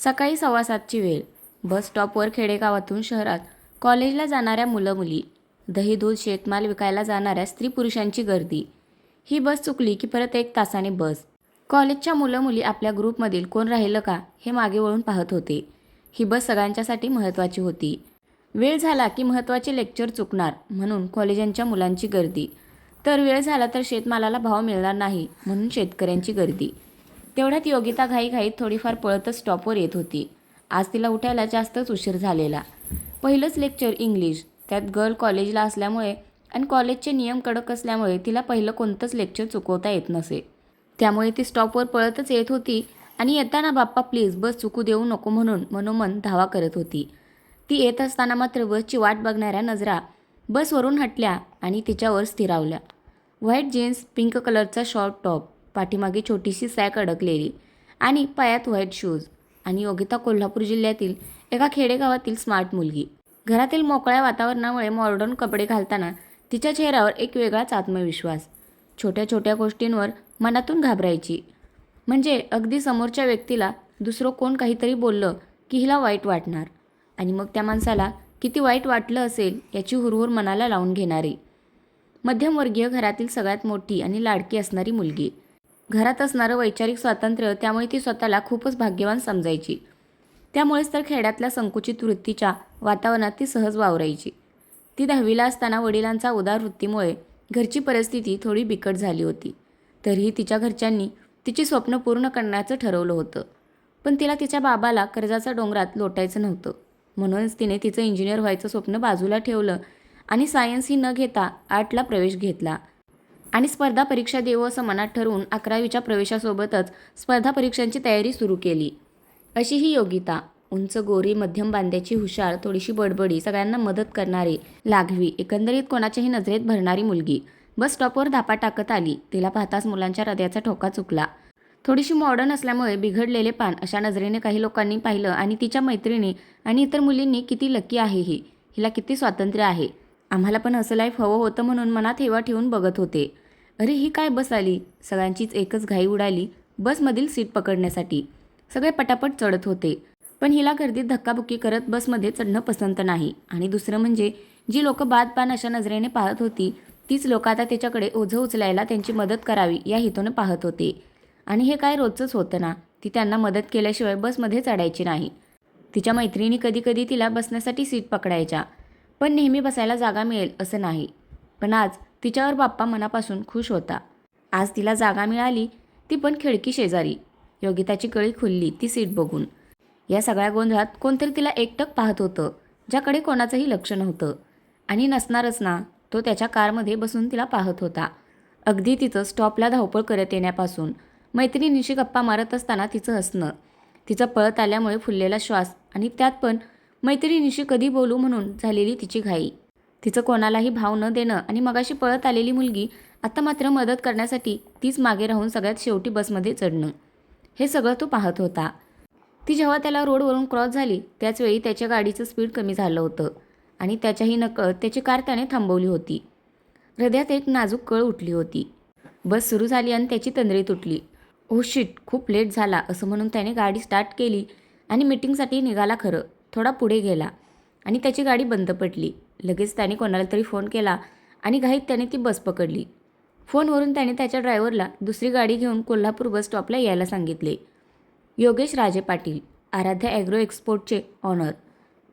सकाळी 6:15ची वेळ. बस स्टॉपवर खेडेगावातून शहरात कॉलेजला जाणाऱ्या मुलं-मुली, दही दूध शेतमाल विकायला जाणाऱ्या स्त्री-पुरुषांची गर्दी. ही बस चुकली की परत 1 तासाने बस. कॉलेजच्या मुलं-मुली आपल्या ग्रुपमधील कोण राहिलं का हे मागे वळून पाहत होते. ही बस सगळ्यांच्यासाठी महत्त्वाची होती. वेळ झाला की महत्त्वाचे लेक्चर चुकणार म्हणून कॉलेजांच्या मुलांची गर्दी. तर वेळ झाला तर शेतमालाला भाव मिळणार नाही म्हणून शेतकऱ्यांची गर्दी. तेवढ्यात योगिता घाईघाईत थोडीफार पळतच स्टॉपवर येत होती. आज तिला उठायला जास्तच उशीर झालेला. पहिलंच लेक्चर इंग्लिश, त्यात गर्ल कॉलेजला असल्यामुळे आणि कॉलेजचे नियम कडक असल्यामुळे तिला पहिलं कोणतंच लेक्चर चुकवता येत नसे. त्यामुळे ती स्टॉपवर पळतच येत होती आणि येताना बाप्पा प्लीज बस चुकू देऊ नको म्हणून मनोमन धावा करत होती. ती येत असताना मात्र बसची वाट बघणाऱ्या नजरा बसवरून हटल्या आणि तिच्यावर स्थिरावल्या. व्हाईट जीन्स, पिंक कलरचा शॉर्ट टॉप, पाठीमागे छोटीशी सॅक अडकलेली आणि पायात व्हाईट शूज. आणि योगिता कोल्हापूर जिल्ह्यातील एका खेडेगावातील स्मार्ट मुलगी. घरातील मोकळ्या वातावरणामुळे मॉडर्न कपडे घालताना तिच्या चेहऱ्यावर एक वेगळाच आत्मविश्वास. छोट्या छोट्या गोष्टींवर मनातून घाबरायची. म्हणजे अगदी समोरच्या व्यक्तीला दुसरं कोण काहीतरी बोललं की हिला वाईट वाटणार आणि मग त्या माणसाला किती वाईट वाटलं असेल याची हुरहुर मनाला लावून घेणारी. मध्यमवर्गीय घरातील सगळ्यात मोठी आणि लाडकी असणारी मुलगी. घरात असणारं वैचारिक स्वातंत्र्य त्यामुळे ती स्वतःला खूपच भाग्यवान समजायची. त्यामुळेच तर खेड्यातल्या संकुचित वृत्तीच्या वातावरणात ती सहज वावरायची. ती 10वीला असताना वडिलांचा उदार वृत्तीमुळे घरची परिस्थिती थोडी बिकट झाली होती. तरीही तिच्या घरच्यांनी तिची स्वप्न पूर्ण करण्याचं ठरवलं होतं. पण तिला तिच्या बाबाला कर्जाचा डोंगरात लोटायचं नव्हतं. म्हणूनच तिने तिचं इंजिनियर व्हायचं स्वप्न बाजूला ठेवलं आणि सायन्स ही न घेता आर्टला प्रवेश घेतला. आणि स्पर्धा परीक्षा देऊ असं मनात ठरवून 11वीच्या प्रवेशासोबतच स्पर्धा परीक्षांची तयारी सुरू केली. अशी ही योगिता. उंच, गोरी, मध्यम बांध्याची, हुशार, थोडीशी बडबडी, सगळ्यांना मदत करणारी, लाघवी, एकंदरीत कोणाच्याही नजरेत भरणारी मुलगी बस स्टॉपवर धापा टाकत आली. तिला पाहताच मुलांच्या हृदयाचा ठोका चुकला. थोडीशी मॉडर्न असल्यामुळे बिघडलेले पान अशा नजरेने काही लोकांनी पाहिलं आणि तिच्या मैत्रिणी आणि इतर मुलींनी किती लकी आहे ही, हिला किती स्वातंत्र्य आहे, आम्हाला पण असं लाईफ हवं होतं म्हणून मनात हेवा ठेवून बघत होते. अरे ही काय बस आली. सगळ्यांचीच एकच घाई उडाली बसमधील सीट पकडण्यासाठी. सगळे पटापट चढत होते. पण हिला गर्दीत धक्काबुक्की करत बसमध्ये चढणं पसंत नाही. आणि दुसरं म्हणजे जी लोकं बादपान अशा नजरेने पाहत होती तीच लोकं आता तिच्याकडे ओझं उचलायला त्यांची मदत करावी या हेतूने पाहत होते. आणि हे काय रोजचंच होतं ना. ती त्यांना मदत केल्याशिवाय बसमध्ये चढायची नाही. तिच्या मैत्रिणी कधीकधी तिला बसण्यासाठी सीट पकडायच्या, पण नेहमी बसायला जागा मिळेल असं नाही. पण आज तिच्यावर बाप्पा मनापासून खुश होता. आज तिला जागा मिळाली, ती पण खिडकी शेजारी. योगिताची कळी खुलली ती सीट बघून. या सगळ्या गोंधळात कोणतरी तिला एकटक पाहत होतं, ज्याकडे कोणाचंही लक्ष नव्हतं. आणि नसणारच ना, तो त्याच्या कारमध्ये बसून तिला पाहत होता. अगदी तिचं स्टॉपला धावपळ करत येण्यापासून, मैत्रिणींशी गप्पा मारत असताना तिचं हसणं, तिचा पळत आल्यामुळे फुललेला श्वास आणि त्यात पण मैत्रिणीशी कधी बोलू म्हणून झालेली तिची घाई. तिचं कोणालाही भाव न देणं आणि मगाशी पळत आलेली मुलगी आता मात्र मदत करण्यासाठी तीच मागे राहून सगळ्यात शेवटी बसमध्ये चढणं, हे सगळं तो पाहत होता. ती जेव्हा त्याला रोडवरून क्रॉस झाली त्याचवेळी त्याच्या गाडीचं स्पीड कमी झालं होतं आणि त्याच्याही नकळत त्याची कार त्याने थांबवली होती. हृदयात एक नाजूक कळ उठली होती. बस सुरू झाली आणि त्याची तंद्री तुटली. ओह शिट, खूप लेट झाला असं म्हणून त्याने गाडी स्टार्ट केली आणि मीटिंगसाठी निघाला. खरं थोडा पुढे गेला आणि त्याची गाडी बंद पडली. लगेच त्याने कोणाला तरी फोन केला आणि घाईत त्याने ती बस पकडली. फोनवरून त्याने त्याच्या ड्रायव्हरला दुसरी गाडी घेऊन कोल्हापूर बस स्टॉपला यायला सांगितले. योगेश राजे पाटील, आराध्या ॲग्रो एक्सपोर्टचे ऑनर.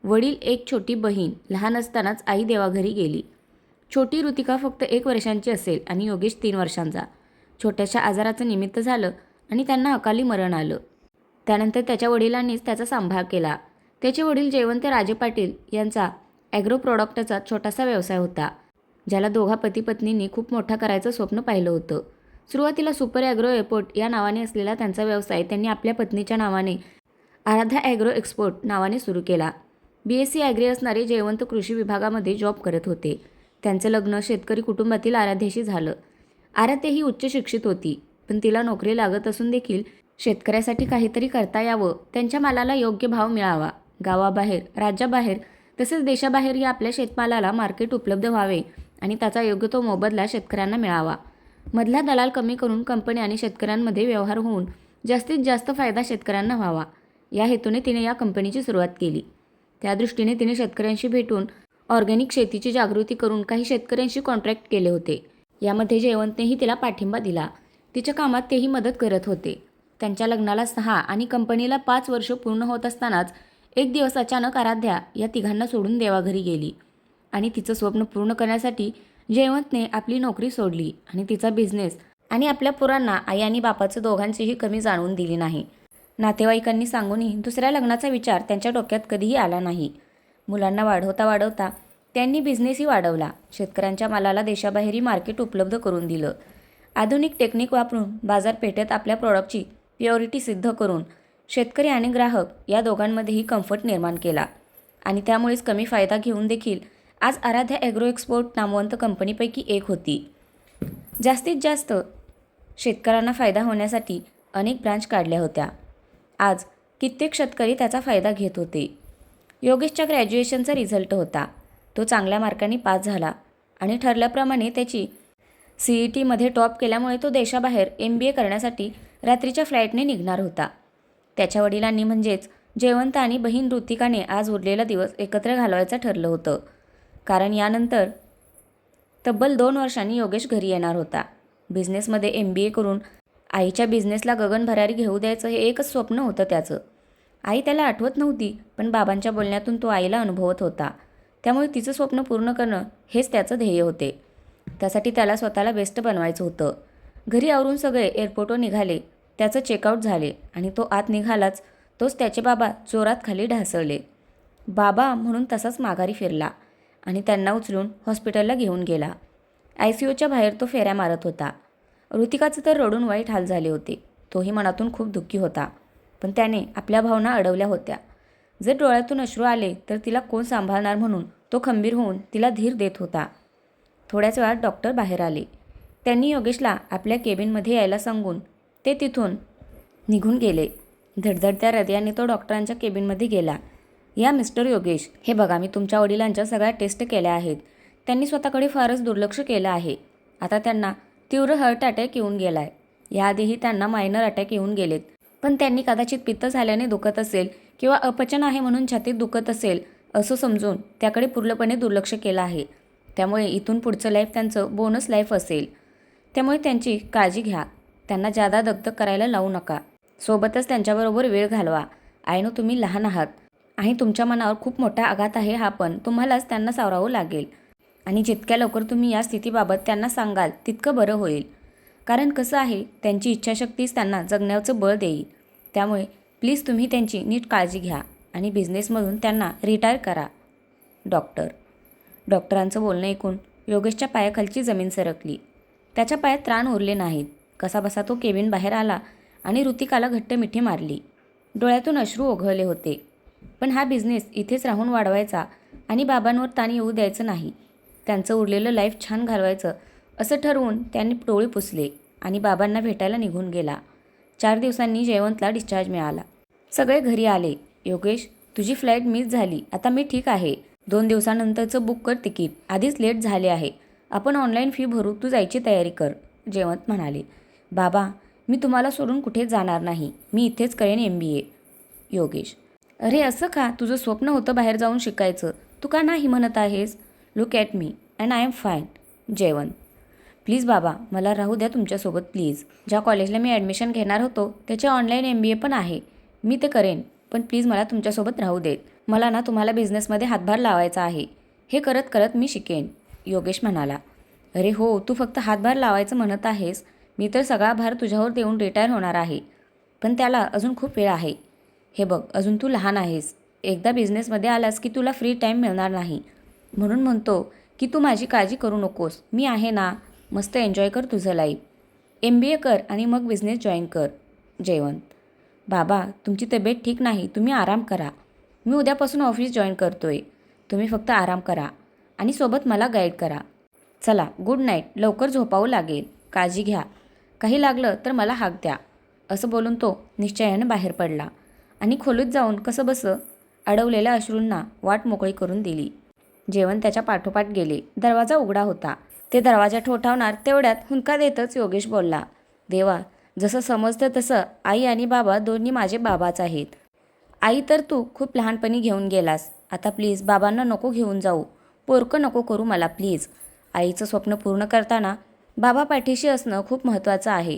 वडील, एक छोटी बहीण. लहान असतानाच आई देवाघरी गेली. छोटी ऋतिका फक्त 1 वर्षांची असेल आणि योगेश 3 वर्षांचा. छोट्याशा आजाराचं निमित्त झालं आणि त्यांना अकाली मरण आलं. त्यानंतर त्याच्या वडिलांनीच त्याचा सांभाळ केला. त्याचे वडील जयवंत राजे पाटील यांचा ॲग्रो प्रॉडक्टचा छोटासा व्यवसाय होता, ज्याला दोघा पती-पत्नींनी खूप मोठा करायचं स्वप्न पाहिलं होतं. सुरुवातीला सुपर ॲग्रो एअरपोर्ट या नावाने असलेला त्यांचा व्यवसाय त्यांनी आपल्या पत्नीच्या नावाने आराध्या ॲग्रो एक्सपोर्ट नावाने सुरू केला. BSc ॲग्री असणारे जयवंत कृषी विभागामध्ये जॉब करत होते. त्यांचं लग्न शेतकरी कुटुंबातील आराध्याशी झालं. आराध्या ही उच्च शिक्षित होती, पण तिला नोकरी लागत असून देखील शेतकऱ्यासाठी काहीतरी करता यावं, त्यांच्या मालाला योग्य भाव मिळावा, गावाबाहेर, राज्याबाहेर तसेच देशाबाहेर या आपल्या शेतमालाला मार्केट उपलब्ध व्हावे आणि त्याचा योग्य तो मोबदला शेतकऱ्यांना मिळावा. मधला दलाल कमी करून कंपनी आणि शेतकऱ्यांमध्ये व्यवहार होऊन जास्तीत जास्त फायदा शेतकऱ्यांना व्हावा, या हेतूने तिने या कंपनीची सुरुवात केली. त्या दृष्टीने तिने शेतकऱ्यांशी भेटून ऑर्गॅनिक शेतीची जागृती करून काही शेतकऱ्यांशी कॉन्ट्रॅक्ट केले होते. यामध्ये जयवंतनेही तिला पाठिंबा दिला. तिच्या कामात तेही मदत करत होते. त्यांच्या लग्नाला 6 आणि कंपनीला 5 वर्ष पूर्ण होत असतानाच एक दिवस अचानक आराध्या या तिघांना सोडून देवाघरी गेली आणि तिचं स्वप्न पूर्ण करण्यासाठी जयवंतने आपली नोकरी सोडली आणि तिचा बिझनेस आणि आपल्या पोरांना आई आणि बापाचं दोघांचीही कमी जाणवून दिली नाही. नातेवाईकांनी सांगूनही दुसऱ्या लग्नाचा विचार त्यांच्या डोक्यात कधीही आला नाही. मुलांना वाढवता वाढवता त्यांनी बिझनेसही वाढवला. शेतकऱ्यांच्या मालाला देशाबाहेरही मार्केट उपलब्ध करून दिलं. आधुनिक टेक्निक वापरून बाजारपेठेत आपल्या प्रॉडक्टची प्युरिटी सिद्ध करून शेतकरी आणि ग्राहक या दोघांमध्येही कम्फर्ट निर्माण केला आणि त्यामुळेच कमी फायदा घेऊन देखील आज आराध्या ॲग्रो एक्सपोर्ट नामवंत कंपनीपैकी एक होती. जास्तीत जास्त शेतकऱ्यांना फायदा होण्यासाठी अनेक ब्रांच काढल्या होत्या. आज कित्येक शेतकरी त्याचा फायदा घेत होते. योगेशच्या ग्रॅज्युएशनचा रिझल्ट होता. तो चांगल्या मार्कांनी पास झाला आणि ठरल्याप्रमाणे त्याची CETमध्ये टॉप केल्यामुळे तो देशाबाहेर MBA करण्यासाठी रात्रीच्या फ्लाईटने निघणार होता. त्याच्या वडिलांनी म्हणजेच जयवंत आणि बहीण ऋतिकाने आज उरलेला दिवस एकत्र घालवायचं ठरलं होतं. कारण यानंतर तब्बल 2 वर्षांनी योगेश घरी येणार होता. बिझनेसमध्ये MBA करून आईच्या बिझनेसला गगनभरारी घेऊ द्यायचं हे एकच स्वप्न होतं त्याचं. आई त्याला आठवत नव्हती, पण बाबांच्या बोलण्यातून तो आईला अनुभवत होता. त्यामुळे तिचं स्वप्न पूर्ण करणं हेच त्याचं ध्येय होते. त्यासाठी त्याला स्वतःला बेस्ट बनवायचं होतं. घरी आवरून सगळे एअरपोर्टवर निघाले. त्याचं चेकआउट झाले आणि तो आत निघालाच तोच त्याचे बाबा जोरात खाली ढासळले. बाबा म्हणून तसाच माघारी फिरला आणि त्यांना उचलून हॉस्पिटलला घेऊन गेला. ICUच्या बाहेर तो फेऱ्या मारत होता. ऋतिकाचं तर रडून वाईट हाल झाले होते. तोही मनातून खूप दुःखी होता, पण त्याने आपल्या भावना अडवल्या होत्या. जर डोळ्यातून अश्रू आले तर तिला कोण सांभाळणार म्हणून तो खंबीर होऊन तिला धीर देत होता. थोड्याच वेळात डॉक्टर बाहेर आले. त्यांनी योगेशला आपल्या केबिनमध्ये यायला सांगून ते तिथून निघून गेले. धडधडत्या हृदयाने तो डॉक्टरांच्या केबिनमध्ये गेला. या मिस्टर योगेश, हे बघा, मी तुमच्या वडिलांच्या सगळ्या टेस्ट केल्या आहेत. त्यांनी स्वतःकडे फारच दुर्लक्ष केलं आहे. आता त्यांना तीव्र हार्ट अटॅक येऊन गेला आहे. याआधीही त्यांना मायनर अटॅक येऊन गेलेत, पण त्यांनी कदाचित पित्त झाल्याने दुखत असेल किंवा अपचन आहे म्हणून छातीत दुखत असेल असं समजून त्याकडे पूर्णपणे दुर्लक्ष केलं आहे. त्यामुळे इथून पुढचं लाईफ त्यांचं बोनस लाईफ असेल. त्यामुळे त्यांची काळजी घ्या. त्यांना जादा दगदग करायला लावू नका. सोबतच त्यांच्याबरोबर वेळ घालवा. आय तुम्ही लहान आहात आणि तुमच्या मनावर खूप मोठा आघात आहे हा, पण तुम्हालाच त्यांना सावरावं लागेल आणि जितक्या लवकर तुम्ही या स्थितीबाबत त्यांना सांगाल तितकं बरं होईल. कारण कसं आहे, त्यांची इच्छाशक्तीच त्यांना जगण्याचं बळ देईल. त्यामुळे प्लीज तुम्ही त्यांची नीट काळजी घ्या आणि बिझनेसमधून त्यांना रिटायर करा. डॉक्टरांचं बोलणं ऐकून योगेशच्या पायाखालची जमीन सरकली. त्याच्या पायात त्राण उरले नाहीत. कसाबसा तो केबिन बाहेर आला आणि ऋतिकाला घट्ट मिठी मारली. डोळ्यातून अश्रू ओघळले होते. पण हा बिझनेस इथेच राहून वाढवायचा आणि बाबांवर ताण येऊ द्यायचं नाही. त्यांचं उरलेलं लाईफ छान घालवायचं असं ठरवून त्यांनी डोळे पुसले आणि बाबांना भेटायला निघून गेला. 4 दिवसांनी जयवंतला डिस्चार्ज मिळाला. सगळे घरी आले. योगेश, तुझी फ्लाईट मिस झाली. आता मी ठीक आहे. 2 दिवसानंतरचं बुक कर तिकीट. आधीच लेट झाले आहे. आपण ऑनलाईन फी भरू. तू जायची तयारी कर. जयवंत म्हणाले. बाबा, मी तुम्हाला सोडून कुठे जाणार नाही. मी इथेच करेन MBA. योगेश, अरे असं का? तुझं स्वप्न होतं बाहेर जाऊन शिकायचं. तू का नाही म्हणत आहेस? Look at me and I am fine. Jaywant, please बाबा, मला राहू द्या तुमच्यासोबत प्लीज. ज्या कॉलेजला मी ॲडमिशन घेणार होतो त्याचे ऑनलाईन MBA पण आहे. मी ते करेन, पण प्लीज मला तुमच्यासोबत राहू देत. मला ना तुम्हाला बिझनेसमध्ये हातभार लावायचा आहे. हे करत करत मी शिकेन. योगेश म्हणाला. अरे हो, तू फक्त हातभार लावायचं म्हणत आहेस. मी तर सगळा भार तुझ्यावर देऊन रिटायर होणार आहे. पण त्याला अजून खूप वेळ आहे. हे बघ, अजून तू लहान आहेस. एकदा बिझनेसमध्ये आलास की तुला फ्री टाईम मिळणार नाही. म्हणून म्हणतो की तू माझी काळजी करू नकोस. मी आहे ना. मस्त एन्जॉय कर तुझं लाईफ. MBA कर आणि मग बिझनेस जॉईन कर. जयवंत, बाबा, तुमची तब्येत ठीक नाही. तुम्ही आराम करा. मी उद्यापासून ऑफिस जॉईन करतोय. तुम्ही फक्त आराम करा आणि सोबत मला गाईड करा. चला, गुड नाईट. लवकर झोपावं लागेल. काळजी घ्या. काही लागलं तर मला हाक द्या. असं बोलून तो निश्चयाने बाहेर पडला आणि खोलीत जाऊन कसंबसं अडवलेल्या अश्रूंना वाट मोकळी करून दिली. जयवंत त्याच्या पाठोपाठ गेले. दरवाजा उघडा होता. ते दरवाजा ठोठावणार तेवढ्यात हुंदका देतच योगेश बोलला. देवा, जसं समजतं तसं आई आणि बाबा दोन्ही माझे बाबाच आहेत. आई तर तू खूप लहानपणी घेऊन गेलास. आता प्लीज बाबांना नको घेऊन जाऊ. पोरकं नको करू मला प्लीज. आईचं स्वप्न पूर्ण करताना बाबा पाठीशी असणं खूप महत्त्वाचं आहे.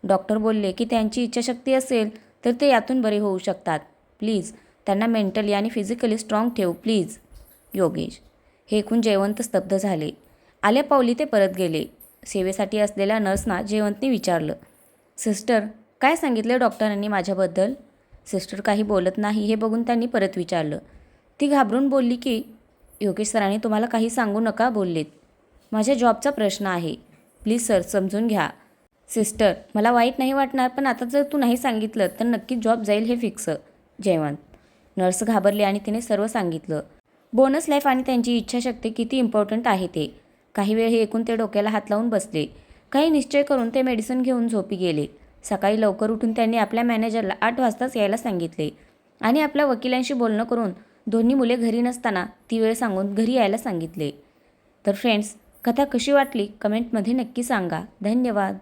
डॉक्टर बोलले की त्यांची इच्छाशक्ती असेल तर ते यातून बरे होऊ शकतात. प्लीज त्यांना मेंटली आणि फिजिकली स्ट्रॉंग ठेव प्लीज. योगेश. हे ऐकून जयवंत स्तब्ध झाले. आल्या पावली ते परत गेले. सेवेसाठी असलेल्या नर्सना जयवंतने विचारलं, सिस्टर काय सांगितले डॉक्टरांनी माझ्याबद्दल? सिस्टर काही बोलत नाही हे बघून त्यांनी परत विचारलं. ती घाबरून बोलली की योगेश सरांनी तुम्हाला काही सांगू नका बोललेत. माझ्या जॉबचा प्रश्न आहे. प्लीज सर समजून घ्या. सिस्टर मला वाईट नाही वाटणार पण आता जर तू नाही सांगितलं तर नक्कीच जॉब जाईल हे फिक्स. जयवंत. नर्स घाबरली आणि तिने सर्व सांगितलं. बोनस लाईफ आणि त्यांची इच्छाशक्ती किती इम्पॉर्टंट आहे ते. काही वेळ हे ऐकून ते डोक्याला हात लावून बसले. काही निश्चय करून ते मेडिसिन घेऊन झोपी गेले. सकाळी लवकर उठून त्यांनी आपल्या मॅनेजरला 8 वाजताच यायला सांगितले आणि आपल्या वकिलांशी बोलणं करून दोन्ही मुले घरी नसताना ती वेळ सांगून घरी यायला सांगितले. तर फ्रेंड्स, कथा कशी वाटली कमेंटमध्ये नक्की सांगा. धन्यवाद.